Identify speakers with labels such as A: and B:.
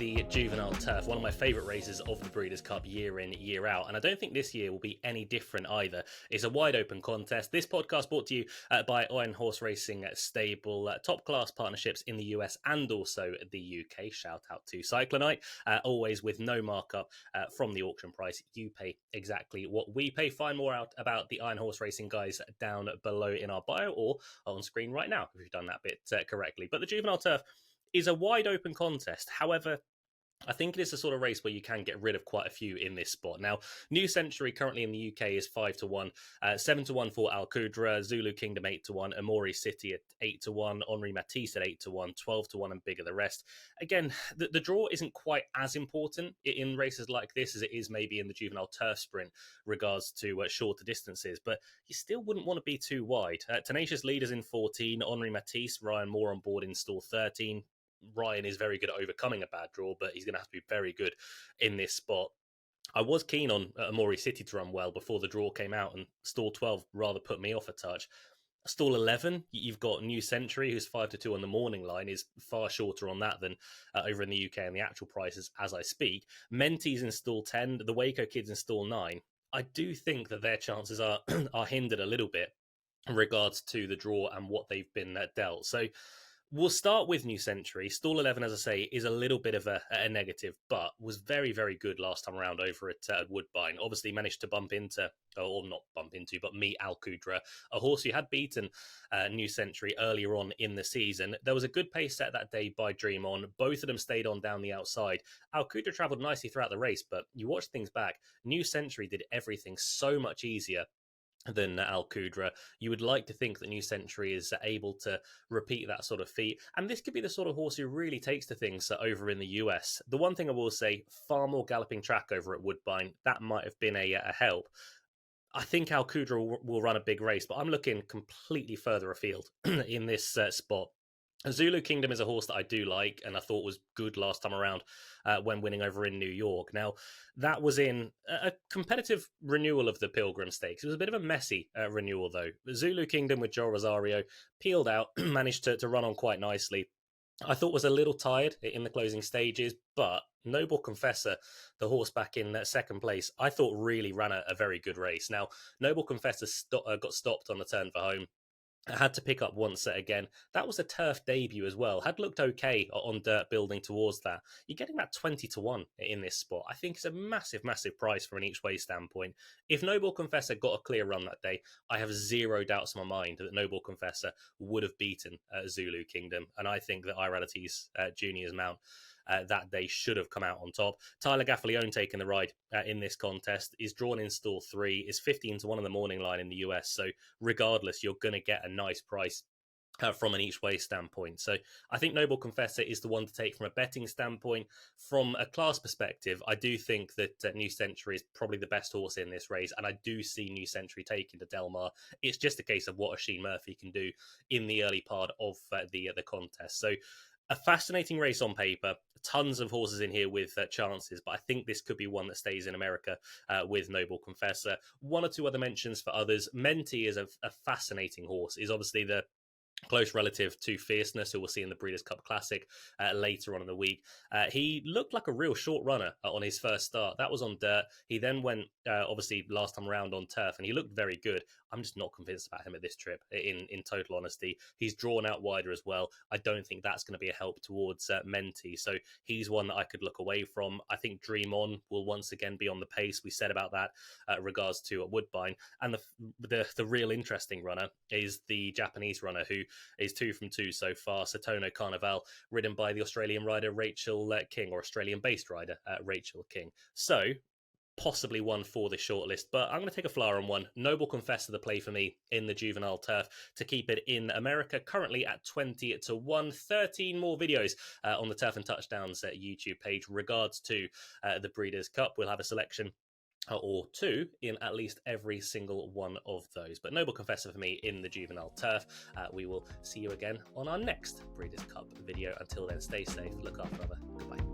A: the Juvenile Turf, one of my favourite races of the Breeders Cup year in, year out, and I don't think this year will be any different either. It's a wide open contest. This podcast brought to you by Iron Horse Racing Stable, top class partnerships in the US and also the UK. Shout out to Cyclonite, always with no markup from the auction price. You pay exactly what we pay. Find more out about the Iron Horse Racing guys down below in our bio or on screen right now if you've done that bit correctly. But the Juvenile Turf is a wide open contest. However, I think it is the sort of race where you can get rid of quite a few in this spot. Now, New Century currently in the UK is 5-1, 7-1 for Al Qudra, Zulu Kingdom 8-1, Amori City at 8-1, Henri Matisse at 8-1, 12-1, and bigger the rest. Again, the draw isn't quite as important in races like this as it is maybe in the Juvenile Turf Sprint regards to shorter distances, but you still wouldn't want to be too wide. Tenacious Leaders in 14, Henri Matisse, Ryan Moore on board in stall 13. Ryan is very good at overcoming a bad draw, but he's going to have to be very good in this spot. I was keen on Amori City to run well before the draw came out, and stall 12 rather put me off a touch. Stall 11, you've got New Century, who's 5-2 on the morning line, is far shorter on that than over in the UK and the actual prices as I speak. Mentee's in stall 10, the Waco Kids in stall 9. I do think that their chances are hindered a little bit in regards to the draw and what they've been dealt. So we'll start with New Century. Stall 11, as I say, is a little bit of a negative, but was very, very good last time around over at Woodbine. Obviously managed to meet Al Qudra, a horse who had beaten New Century earlier on in the season. There was a good pace set that day by Dream On. Both of them stayed on down the outside. Al Qudra travelled nicely throughout the race, but you watch things back, New Century did everything so much easier than Al Qudra. You would like to think that New Century is able to repeat that sort of feat, and this could be the sort of horse who really takes to things over in the US. The one thing I will say, far more galloping track over at Woodbine. That might have been a help. I think Al Qudra will run a big race, but I'm looking completely further afield in this spot. Zulu Kingdom is a horse that I do like and I thought was good last time around when winning over in New York. Now, that was in a competitive renewal of the Pilgrim Stakes. It was a bit of a messy renewal, though. The Zulu Kingdom with Joel Rosario peeled out, managed to run on quite nicely. I thought was a little tired in the closing stages, but Noble Confessor, the horse back in second place, I thought really ran a very good race. Now, Noble Confessor got stopped on the turn for home. I had to pick up one set again. That was a turf debut as well. Had looked okay on dirt building towards that. You're getting about 20-1 in this spot. I think it's a massive, massive price from an each way standpoint. If Noble Confessor got a clear run that day, I have zero doubts in my mind that Noble Confessor would have beaten Zulu Kingdom. And I think that Irality's Junior's mount that day should have come out on top. Tyler Gaffalione taking the ride in this contest is drawn in stall 3, is 15-1 on the morning line in the US. So regardless, you're going to get a nice price from an each way standpoint. So I think Noble Confessor is the one to take from a betting standpoint. From a class perspective, I do think that New Century is probably the best horse in this race, and I do see New Century taking to Del Mar. It's just a case of what Oisin Murphy can do in the early part of the contest. So a fascinating race on paper, tons of horses in here with chances, but I think this could be one that stays in America with Noble Confessor. One or two other mentions for others. Mentee is a fascinating horse. Is obviously the close relative to Fierceness, who we'll see in the Breeders' Cup Classic later on in the week. He looked like a real short runner on his first start. That was on dirt. He then went, obviously, last time around on turf, and he looked very good. I'm just not convinced about him at this trip, in total honesty. He's drawn out wider as well. I don't think that's going to be a help towards Mentee. So he's one that I could look away from. I think Dream On will once again be on the pace. We said about that regards to Woodbine. And the real interesting runner is the Japanese runner, who is 2 from 2 so far. Satono Carnival, ridden by the Australian rider Rachel King, or Australian-based rider Rachel King. So possibly one for the shortlist, but I'm going to take a flyer on one. Noble Confessor, the play for me in the Juvenile Turf to keep it in America, currently at 20-1. 13 more videos on the Turf and Touchdowns YouTube page regards to the Breeders' Cup. We'll have a selection or two in at least every single one of those. But Noble Confessor for me in the Juvenile Turf. We will see you again on our next Breeders' Cup video. Until then, stay safe, look after other. Goodbye.